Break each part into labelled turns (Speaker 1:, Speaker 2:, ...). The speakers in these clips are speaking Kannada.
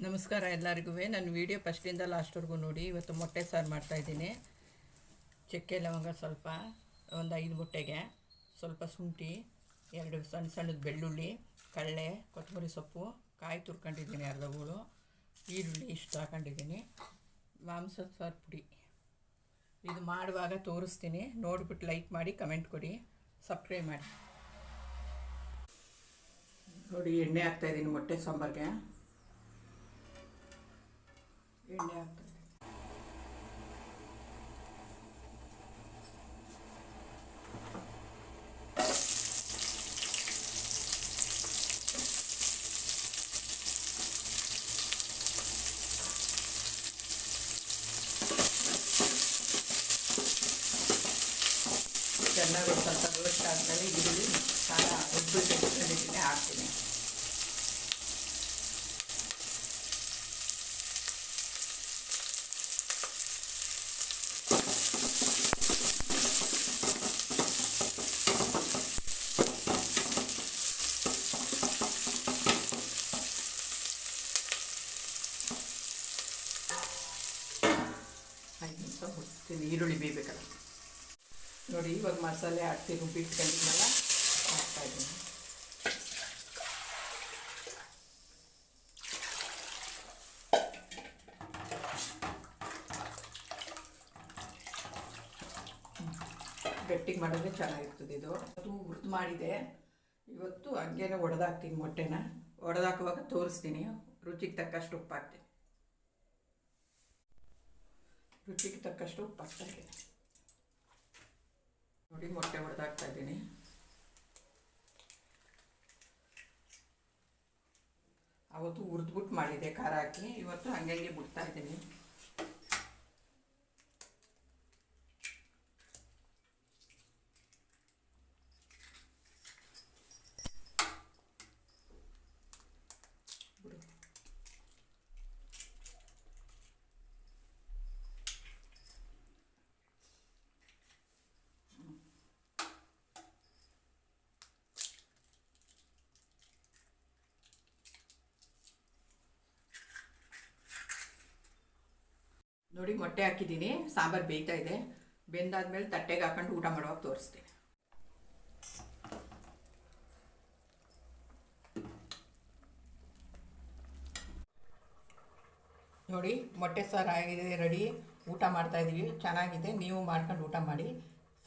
Speaker 1: ನಮಸ್ಕಾರ ಎಲ್ಲರಿಗೂ. ನನ್ನ ವೀಡಿಯೋ ಫಸ್ಟಿಂದ ಲಾಸ್ಟ್ವರೆಗೂ ನೋಡಿ. ಇವತ್ತು ಮೊಟ್ಟೆ ಸಾರು ಮಾಡ್ತಾಯಿದ್ದೀನಿ. ಚಕ್ಕೆ ಲವಂಗ ಸ್ವಲ್ಪ, ಒಂದು 5 ಮೊಟ್ಟೆಗೆ ಸ್ವಲ್ಪ ಶುಂಠಿ, 2 ಸಣ್ಣ ಸಣ್ಣದ ಬೆಳ್ಳುಳ್ಳಿ, ಕಡಲೆ, ಕೊತ್ತಂಬರಿ ಸೊಪ್ಪು, ಕಾಯಿ ತುರ್ಕೊಂಡಿದ್ದೀನಿ, ಅರ್ಧ ಹೂಳು ಈರುಳ್ಳಿ ಇಷ್ಟು ಹಾಕೊಂಡಿದ್ದೀನಿ, ಮಾಂಸದ ಸಾರು ಪುಡಿ. ಇದು ಮಾಡುವಾಗ ತೋರಿಸ್ತೀನಿ, ನೋಡಿಬಿಟ್ಟು ಲೈಕ್ ಮಾಡಿ, ಕಮೆಂಟ್ ಕೊಡಿ, ಸಬ್ಸ್ಕ್ರೈಬ್ ಮಾಡಿ. ನೋಡಿ, ಎಣ್ಣೆ ಹಾಕ್ತಾಯಿದ್ದೀನಿ ಮೊಟ್ಟೆ ಸಾಂಬಾರಿಗೆ. ಎಣ್ಣೆ ಹಾಕ್ತಾರೆ, ಚೆನ್ನಾಗಿ ಸ್ವಲ್ಪ ರೋಸ್ಟ್ ಆದಮೇಲೆ ಈರುಳ್ಳಿ ಖಾರ ಉಪ್ಪು ತೆಗೆದುಕೊಂಡಿದ್ದೀನಿ ಹಾಕ್ತೀನಿ. ಈರುಳ್ಳಿ ಬೇಯಬೇಕಲ್ಲ. ನೋಡಿ, ಇವಾಗ ಮಸಾಲೆ ಹಾಕ್ತೀನಿ, ರುಬ್ಬಿಟ್ಕೊಂಡಿದ್ನಲ್ಲ ಹಾಕ್ತಾಯಿದ್ದೀನಿ. ಗಟ್ಟಿಗೆ ಮಾಡಿದ್ರೆ ಚೆನ್ನಾಗಿರ್ತದೆ. ಇದು ಹುರಿದು ಮಾಡಿದೆ, ಇವತ್ತು ಹಂಗೇನೆ ಒಡೆದಾಕ್ತೀನಿ. ಮೊಟ್ಟೆನ ಒಡೆದಾಕುವಾಗ ತೋರಿಸ್ತೀನಿ. ರುಚಿಗೆ ತಕ್ಕಷ್ಟು ಉಪ್ಪು ಹಾಕ್ತೀನಿ. ರುಚಿಗೆ ತಕ್ಕಷ್ಟು ಉಪ್ಪು ಹಾಕ್ತಾಯಿದ್ದೀನಿ. ನೋಡಿ, ಮೊಟ್ಟೆ ಹೊಡೆದಾಕ್ತಾ ಇದ್ದೀನಿ. ಅವತ್ತು ಹುರಿದ್ಬಿಟ್ಟು ಮಾಡಿದೆ ಖಾರ ಹಾಕಿ, ಇವತ್ತು ಹಂಗೆ ಬಿಡ್ತಾ ಇದ್ದೀನಿ. ನೋಡಿ, ಮೊಟ್ಟೆ ಹಾಕಿದ್ದೀನಿ, ಸಾಂಬಾರು ಬೇಯ್ತಾ ಇದೆ. ಬೆಂದಾದ್ಮೇಲೆ ತಟ್ಟೆಗೆ ಹಾಕೊಂಡು ಊಟ ಮಾಡುವಾಗ ತೋರಿಸ್ತೀನಿ. ನೋಡಿ, ಮೊಟ್ಟೆ ಸಾರು ಆಗಿದೆ, ರೆಡಿ. ಊಟ ಮಾಡ್ತಾಯಿದ್ದೀವಿ, ಚೆನ್ನಾಗಿದೆ. ನೀವು ಮಾಡ್ಕೊಂಡು ಊಟ ಮಾಡಿ,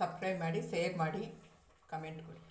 Speaker 1: ಸಬ್ಸ್ಕ್ರೈಬ್ ಮಾಡಿ, ಶೇರ್ ಮಾಡಿ, ಕಮೆಂಟ್ ಕೊಡಿ.